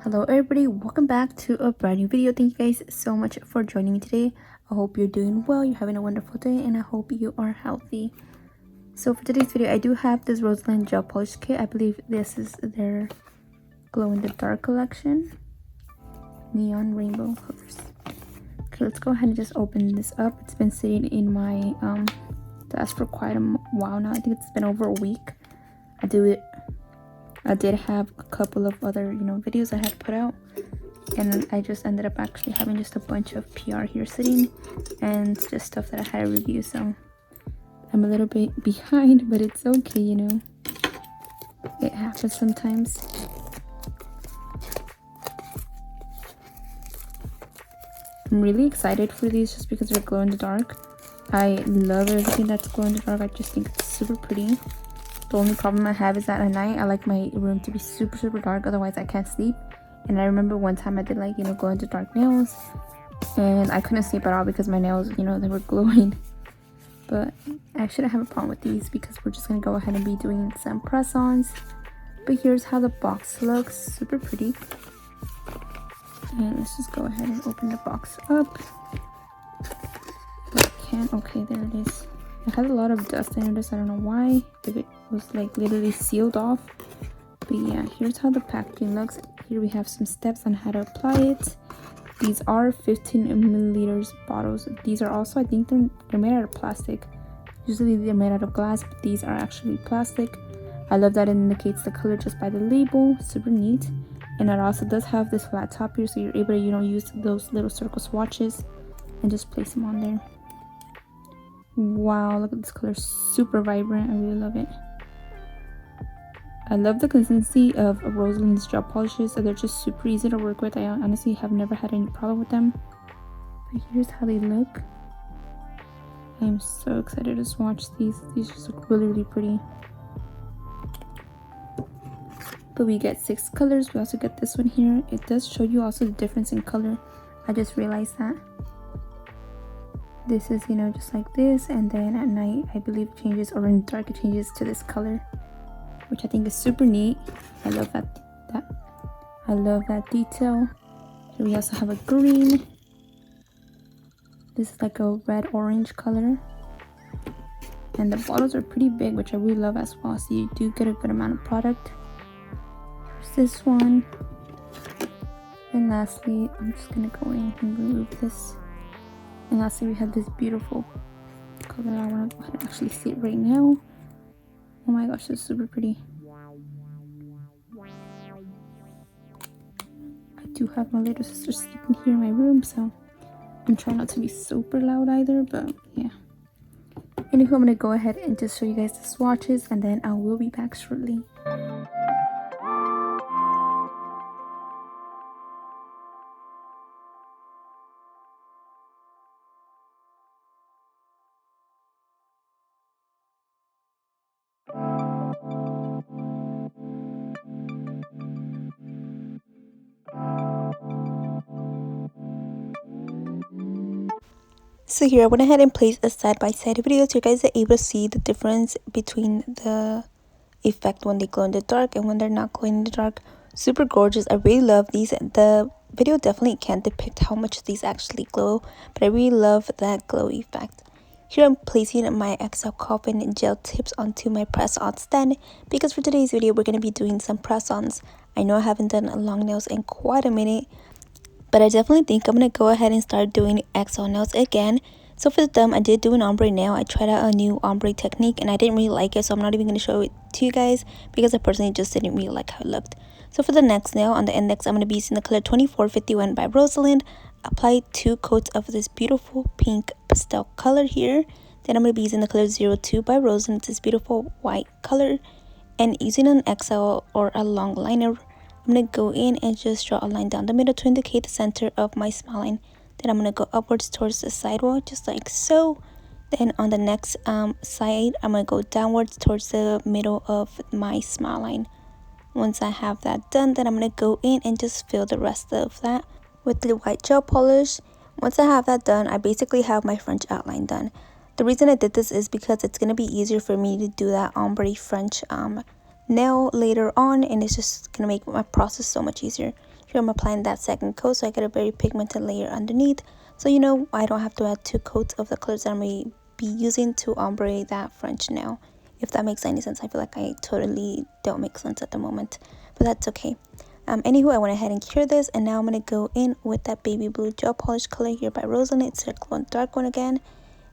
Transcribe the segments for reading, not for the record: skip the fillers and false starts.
Hello everybody, welcome back to a brand new video. Thank you guys so much for joining me today. I hope you're doing well, you're having a wonderful day, and I hope you are healthy. So for today's video, I do have this Rosalind gel polish kit. I believe this is their glow in the dark collection, neon rainbow colors. Okay, let's go ahead and just open this up. It's been sitting in my desk for quite a while now. I think it's been over a week. I did have a couple of other, videos I had put out, and I just ended up actually having just a bunch of PR here sitting and just stuff that I had to review. So I'm a little bit behind, but it's okay, it happens sometimes. I'm really excited for these just because they're glow in the dark. I love everything that's glow in the dark. I just think it's super pretty. The only problem I have is that at night I like my room to be super dark, otherwise I can't sleep. And I remember one time I did glow in the dark nails, and I couldn't sleep at all because my nails, they were glowing. But I shouldn't have a problem with these because we're just gonna go ahead and be doing some press-ons. But here's how the box looks, super pretty. And let's just go ahead and open the box up. But I can't. Okay, there it is. It has a lot of dust in this. I don't know why, if it was literally sealed off. But yeah, here's how the packaging looks. Here we have some steps on how to apply it. These are 15 milliliters bottles. These are also, I think they're made out of plastic. Usually they're made out of glass, but these are actually plastic. I love that it indicates the color just by the label. Super neat. And it also does have this flat top here, so you're able to use those little circle swatches and just place them on there. Wow, look at this color, super vibrant. I really love it. I love the consistency of Rosalind's gel polishes. They're just super easy to work with. I honestly have never had any problem with them. But here's how they look. I am so excited to swatch these. These just look really pretty. But we get 6 colors. We also get this one here. It does show you also the difference in color. I just realized that. This is, just like this, and then at night, I believe it changes, or in the dark, it changes to this color, which I think is super neat. I love that. I love that detail. Here we also have a green. This is like a red-orange color, and the bottles are pretty big, which I really love as well. So you do get a good amount of product. Here's this one, and lastly, I'm just gonna go in and remove this. And lastly, we have this beautiful color. I want to go ahead and actually see it right now. Oh my gosh, it's super pretty. I do have my little sister sleeping here in my room, so I'm trying not to be super loud either, but yeah. Anywho, I'm going to go ahead and just show you guys the swatches, and then I will be back shortly. So here I went ahead and placed a side-by-side video so you guys are able to see the difference between the effect when they glow in the dark and when they're not glowing in the dark. Super gorgeous. I really love these. The video definitely can't depict how much these actually glow, but I really love that glow effect. Here I'm placing my 𝚖𝚎𝚗𝚍𝚗 coffin gel tips onto my press-on stand because for today's video we're going to be doing some press-ons. I know I haven't done long nails in quite a minute, but I definitely think I'm going to go ahead and start doing XO nails again. So for the thumb, I did do an ombre nail. I tried out a new ombre technique and I didn't really like it, so I'm not even going to show it to you guys because I personally just didn't really like how it looked. So for the next nail, on the index, I'm going to be using the color 2451 by Rosalind. Apply 2 coats of this beautiful pink pastel color here. Then I'm going to be using the color 02 by Rosalind, this beautiful white color. And using an XL or a long liner, I'm going to go in and just draw a line down the middle to indicate the center of my smile line. Then I'm going to go upwards towards the sidewall, just like so. Then on the next side, I'm going to go downwards towards the middle of my smile line. Once I have that done, then I'm going to go in and just fill the rest of that with the white gel polish. Once I have that done, I basically have my French outline done. The reason I did this is because it's going to be easier for me to do that ombre French nail later on, and it's just going to make my process so much easier. Here I'm applying that second coat, so I get a very pigmented layer underneath. So you know, I don't have to add 2 coats of the colors that I'm going to be using to ombre that French nail. If that makes any sense. I feel like I totally don't make sense at the moment, but that's okay. Anywho, I went ahead and cured this, and now I'm going to go in with that baby blue gel polish color here by Rosalind. It's a glow and dark one again.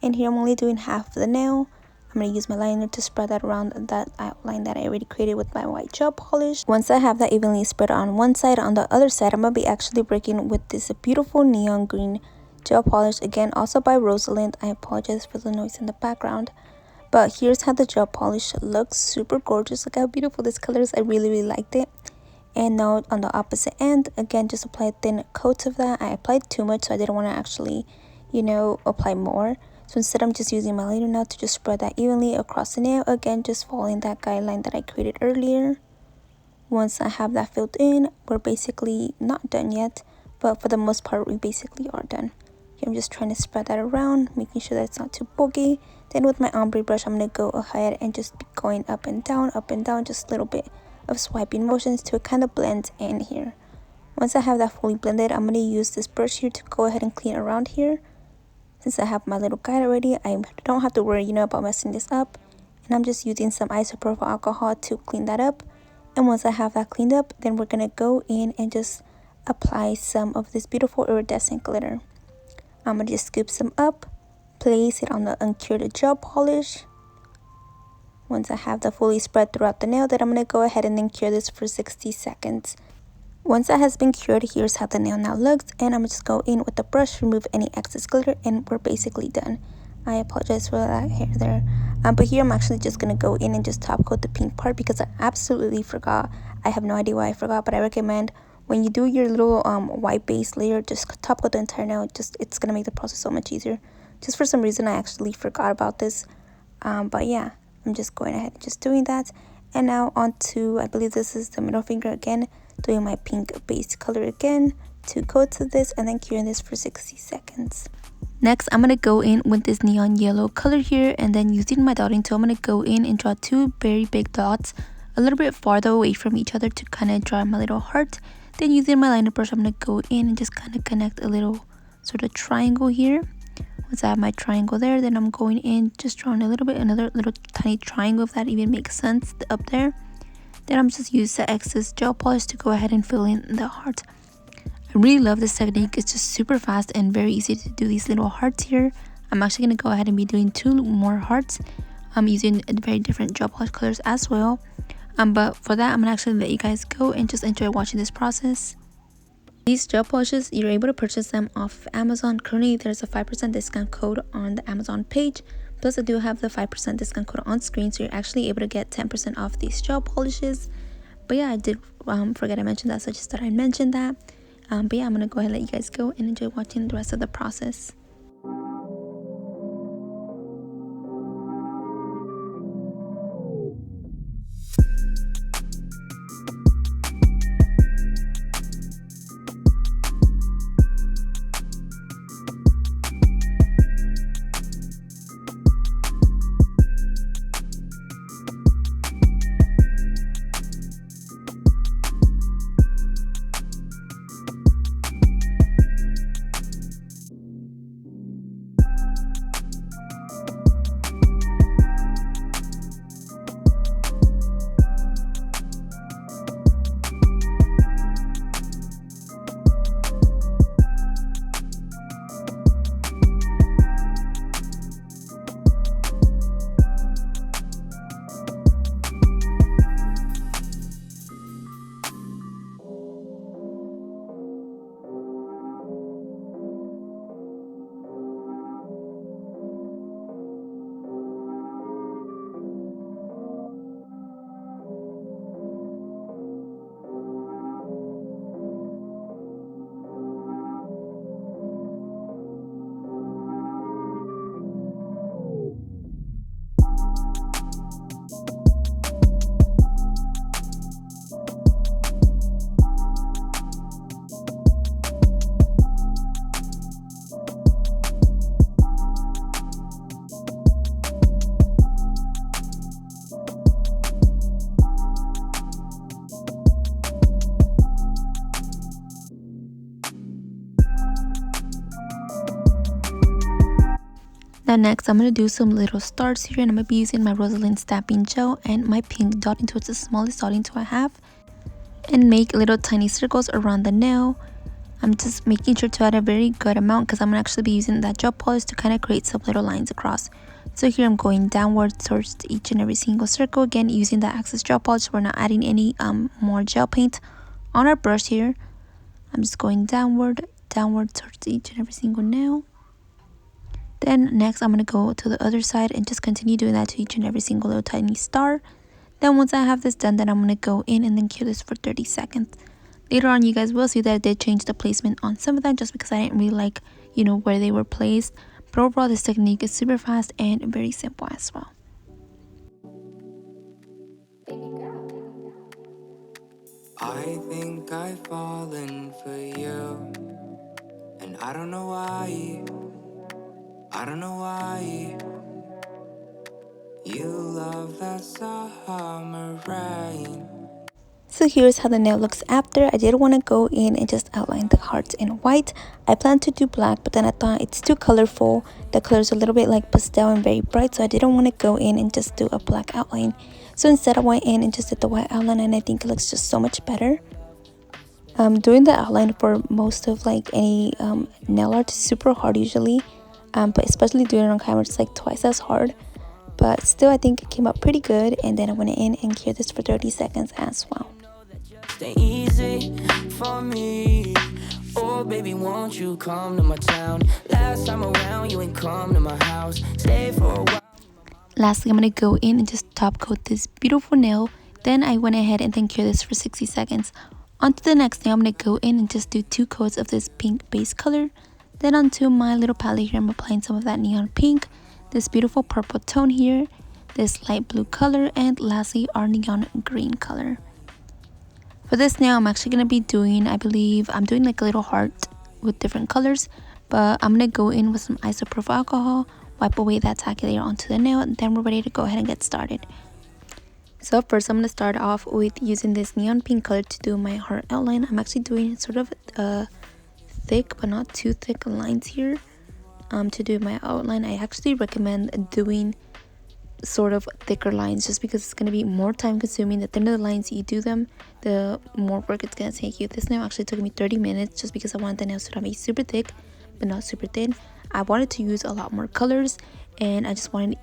And here I'm only doing half of the nail. I'm going to use my liner to spread that around that outline that I already created with my white gel polish. Once I have that evenly spread on one side, on the other side, I'm going to be actually breaking with this beautiful neon green gel polish. Again, also by Rosalind. I apologize for the noise in the background. But here's how the gel polish looks. Super gorgeous. Look how beautiful this color is. I really liked it. And now on the opposite end, again, just apply a thin coat of that. I applied too much, so I didn't want to actually, you know, apply more. So instead, I'm just using my liner now to just spread that evenly across the nail. Again, just following that guideline that I created earlier. Once I have that filled in, we're basically not done yet. But for the most part, we basically are done. Here, I'm just trying to spread that around, making sure that it's not too bulky. Then with my ombre brush, I'm going to go ahead and just be going up and down, just a little bit of swiping motions to kind of blend in here. Once I have that fully blended, I'm going to use this brush here to go ahead and clean around here. Since I have my little guide already, I don't have to worry, you know, about messing this up. And I'm just using some isopropyl alcohol to clean that up. And once I have that cleaned up, then we're going to go in and just apply some of this beautiful iridescent glitter. I'm going to just scoop some up, place it on the uncured gel polish. Once I have that fully spread throughout the nail, then I'm going to go ahead and then cure this for 60 seconds. Once that has been cured, here's how the nail now looks. And I'm just go in with the brush, remove any excess glitter, and we're basically done. I apologize for that hair there. But here I'm actually just going to go in and just top coat the pink part because I absolutely forgot. I have no idea why I forgot, but I recommend when you do your little white base layer, just top coat the entire nail. It's going to make the process so much easier. Just for some reason, I actually forgot about this. But yeah. I'm just going ahead and just doing that. And now on to, I believe this is the middle finger again, doing my pink base color again, 2 coats of this, and then curing this for 60 seconds. Next, I'm going to go in with this neon yellow color here, and then using my dotting tool, I'm going to go in and draw 2 very big dots a little bit farther away from each other to kind of draw my little heart. Then using my liner brush, I'm going to go in and just kind of connect a little sort of triangle here. Once I have my triangle there, then I'm going in, just drawing a little bit, another little tiny triangle, if that even makes sense, up there. Then I'm just using the excess gel polish to go ahead and fill in the heart. I really love this technique. It's just super fast and very easy to do these little hearts here. I'm actually going to go ahead and be doing 2 more hearts. I'm using very different gel polish colors as well. But for that, I'm going to actually let you guys go and just enjoy watching this process. These gel polishes, you're able to purchase them off Amazon. Currently, there's a 5% discount code on the Amazon page. Plus, I do have the 5% discount code on screen, so you're actually able to get 10% off these gel polishes. But yeah, I did forget I mentioned that, so I just thought I'd mention that. But yeah, I'm going to go ahead and let you guys go and enjoy watching the rest of the process. Now next, I'm going to do some little stars here, and I'm going to be using my Rosalind stamping gel and my pink dotting tool. It's the smallest dotting tool I have, and make little tiny circles around the nail. I'm just making sure to add a very good amount because I'm going to actually be using that gel polish to kind of create some little lines across. So here I'm going downward towards each and every single circle, again using the Access gel polish. We're not adding any more gel paint on our brush here. I'm just going downward towards each and every single nail. Then next I'm going to go to the other side and just continue doing that to each and every single little tiny star. Then once I have this done, then I'm going to go in and then cure this for 30 seconds. Later on, you guys will see that I did change the placement on some of them just because I didn't really like, where they were placed. But overall, this technique is super fast and very simple as well. I think I've fallen for you, and I don't know why. I don't know why. You love that summer rain. So here's how the nail looks after. I did want to go in and just outline the hearts in white. I planned to do black, but then I thought it's too colorful. The color's a little bit like pastel and very bright, so I didn't want to go in and just do a black outline. So instead I went in and just did the white outline, and I think it looks just so much better. Doing the outline for most of any nail art is super hard usually, but especially doing it on camera, it's like twice as hard. But still, I think it came out pretty good, and then I went in and cured this for 30 seconds as well. Stay easy for me. Oh baby, won't you come to my town? Last time around you ain't come to my house. Stay for a while. Lastly, I'm going to go in and just top coat this beautiful nail. Then I went ahead and then cure this for 60 seconds. Onto the next nail, I'm going to go in and just do 2 coats of this pink base color. Then onto my little palette here, I'm applying some of that neon pink, this beautiful purple tone here, this light blue color, and lastly our neon green color. For this nail, I'm actually going to be doing, I believe, I'm doing like a little heart with different colors, but I'm going to go in with some isopropyl alcohol, wipe away that tacky layer onto the nail, and then we're ready to go ahead and get started. So first, I'm going to start off with using this neon pink color to do my heart outline. I'm actually doing sort of thick but not too thick lines here to do my outline. I actually recommend doing sort of thicker lines just because it's going to be more time consuming. The thinner the lines you do them, the more work it's going to take you. This nail actually took me 30 minutes just because I wanted the nails to not be super thick but not super thin. I wanted to use a lot more colors, and I just wanted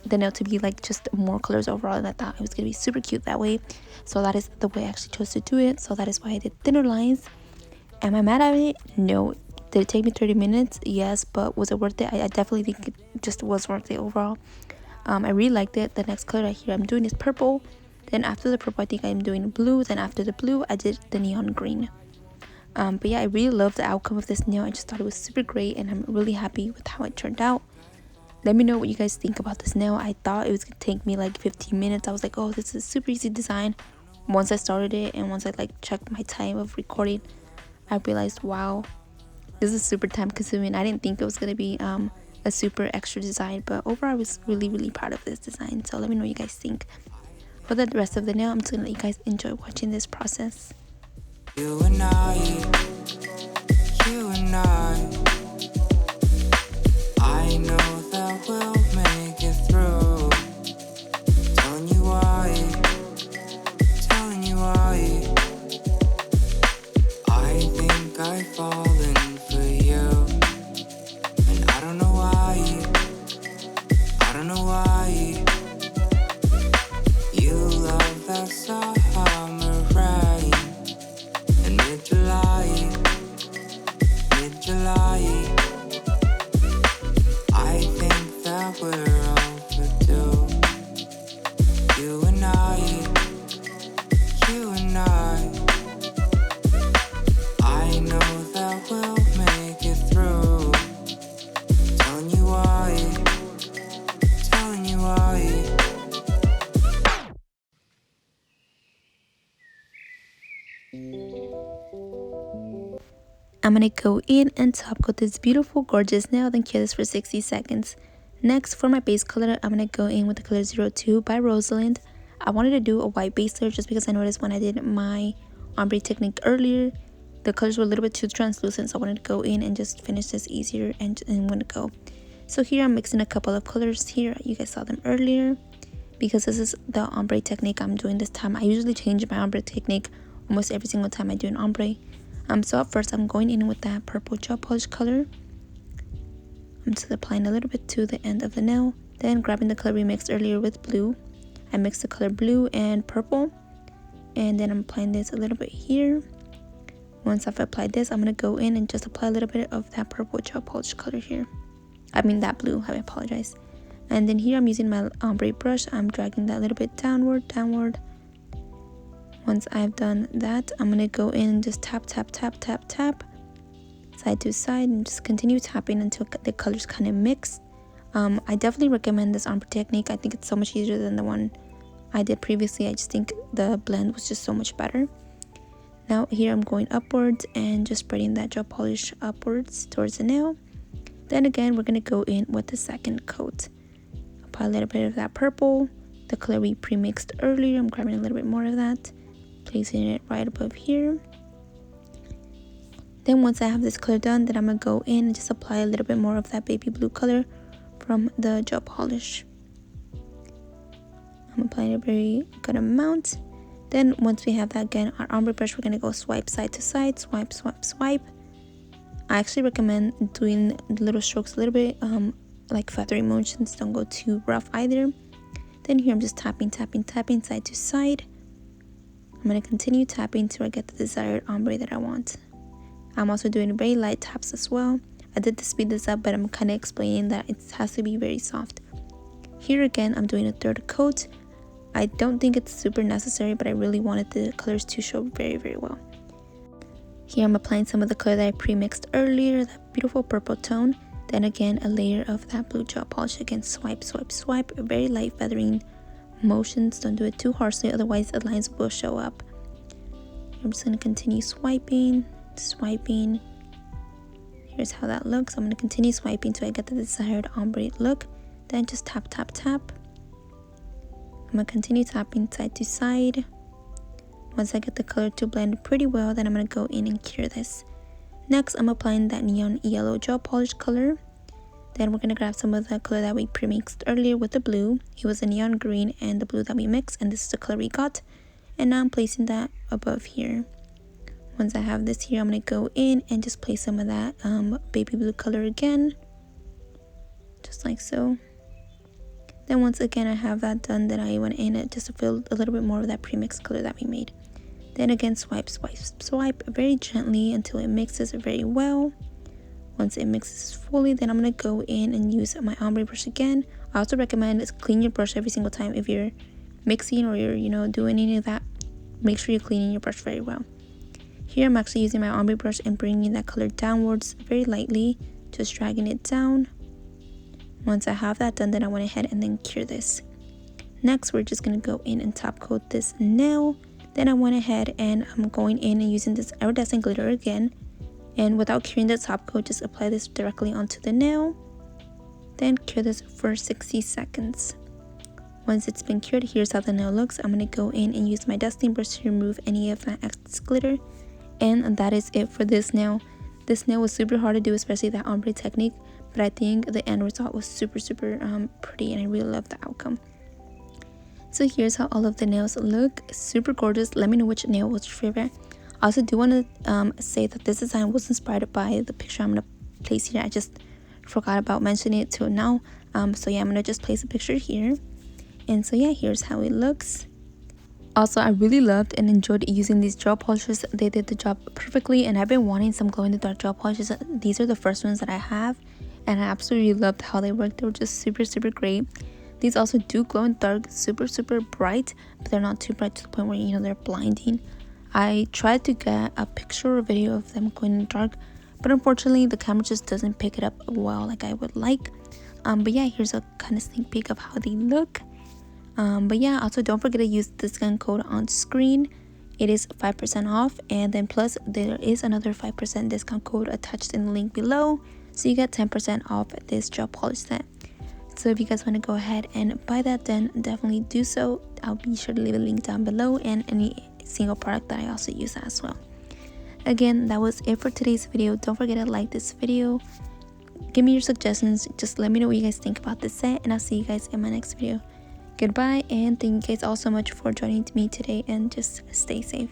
the nail to be like just more colors overall, and I thought it was going to be super cute that way. So that is the way I actually chose to do it. So that is why I did thinner lines. Am I mad at it? No. Did it take me 30 minutes? Yes. But was it worth it? I definitely think it just was worth it overall. I really liked it. The next color right here I'm doing is purple. Then after the purple, I think I'm doing blue. Then after the blue, I did the neon green. But yeah, I really love the outcome of this nail. I just thought it was super great, and I'm really happy with how it turned out. Let me know what you guys think about this nail. I thought it was gonna take me like 15 minutes. I was like, oh, this is a super easy design. Once I started it and once I checked my time of recording, I realized, wow, this is super time consuming. I didn't think it was gonna be a super extra design, but overall I was really proud of this design. So let me know what you guys think. For the rest of the nail, I'm just gonna let you guys enjoy watching this process. You and I know that we'll make it through. Telling you why I think I've fallen for you, and I don't know why. You love that summer rain and mid-July. I think that we're overdue. You and I know that we'll make it through. Telling you why. I'm gonna go in and top coat this beautiful gorgeous nail, then cure this for 60 seconds. Next, for my base color, I'm gonna go in with the color 02 by Rosalind. I wanted to do a white base layer just because I noticed when I did my ombre technique earlier, the colors were a little bit too translucent, so I wanted to go in and just finish this easier and want to go. So here I'm mixing a couple of colors here. You guys saw them earlier. Because this is the ombre technique I'm doing this time. I usually change my ombre technique almost every single time I do an ombre. So at first I'm going in with that purple gel polish color. I'm just applying a little bit to the end of the nail. Then grabbing the color we mixed earlier with blue. I mixed the color blue and purple. And then I'm applying this a little bit here. Once I've applied this, I'm going to go in and just apply a little bit of that purple gel polish color here. I mean that blue, I apologize. And then here I'm using my ombre brush. I'm dragging that a little bit downward. Once I've done that, I'm going to go in and just tap, side to side, and just continue tapping until the colors kind of mix. I definitely recommend this ombre technique. I think it's so much easier than the one I did previously. I just think the blend was just so much better. Now here I'm going upwards and just spreading that gel polish upwards towards the nail. Then again, we're going to go in with the second coat. Apply a little bit of that purple, the color we pre-mixed earlier. I'm grabbing a little bit more of that, placing it right above here. Then once I have this color done, then I'm going to go in and just apply a little bit more of that baby blue color from the gel polish. I'm applying a very good amount. Then once we have that, again, our ombre brush, we're going to go swipe side to side, swipe. I actually recommend doing the little strokes a little bit like feathery motions, don't go too rough either. Then here I'm just tapping side to side. I'm going to continue tapping till I get the desired ombre that I want. I'm also doing very light taps as well. I did speed this up, but I'm kind of explaining that it has to be very soft. Here again, I'm doing a third coat. I don't think it's super necessary, but I really wanted the colors to show very, very well. Here I'm applying some of the color that I pre-mixed earlier, that beautiful purple tone. Then again, a layer of that blue gel polish. Again, swipe. Very light feathering motions. Don't do it too harshly, otherwise the lines will show up. I'm just going to continue swiping. Here's how that looks. I'm going to continue swiping till I get the desired ombre look. Then just tap. I'm going to continue tapping side to side. Once I get the color to blend pretty well, then I'm going to go in and cure this. Next, I'm applying that neon yellow gel polish color. Then we're going to grab some of the color that we pre-mixed earlier with the blue. It was the neon green and the blue that we mixed, and this is the color we got. And now I'm placing that above here. Once I have this here, I'm going to go in and just place some of that baby blue color again. Just like so. Then once again I have that done, then I went in and just filled a little bit more of that pre-mixed color that we made. Then again, swipe very gently until it mixes very well. Once it mixes fully, then I'm going to go in and use my ombre brush again. I also recommend is clean your brush every single time. If you're mixing or you're doing any of that, make sure you're cleaning your brush very well. Here I'm actually using my ombre brush and bringing that color downwards very lightly, just dragging it down. Once I have that done, then I went ahead and then cure this. Next, we're just going to go in and top coat this nail. Then I went ahead and I'm going in and using this iridescent glitter again. And without curing the top coat, just apply this directly onto the nail. Then cure this for 60 seconds. Once it's been cured, here's how the nail looks. I'm going to go in and use my dusting brush to remove any of that excess glitter. And that is it for this nail. This nail was super hard to do, especially that ombre technique. But I think the end result was super pretty, and I really love the outcome. So here's how all of the nails look. Super gorgeous. Let me know which nail was your favorite. I also do want to say that this design was inspired by the picture I'm going to place here. I just forgot about mentioning it till now. So yeah, I'm going to just place a picture here. And so yeah, here's how it looks. Also, I really loved and enjoyed using these gel polishes. They did the job perfectly, and I've been wanting some glow in the dark gel polishes. These are the first ones that I have, and I absolutely loved how they worked. They were just super great. These also do glow in the dark, super bright, but they're not too bright to the point where they're blinding. I tried to get a picture or video of them glowing in the dark, but unfortunately the camera just doesn't pick it up well like I would like. But yeah, here's a kind of sneak peek of how they look. But yeah, also don't forget to use the discount code on screen. It is 5% off, and then plus there is another 5% discount code attached in the link below, so you get 10% off this gel polish set. So if you guys want to go ahead and buy that, then definitely do so. I'll be sure to leave a link down below, and any single product that I also use as well. Again, that was it for today's video. Don't forget to like this video, Give me your suggestions. Just let me know what you guys think about this set, and I'll see you guys in my next video. Goodbye, and thank you guys all so much for joining me today, and just stay safe.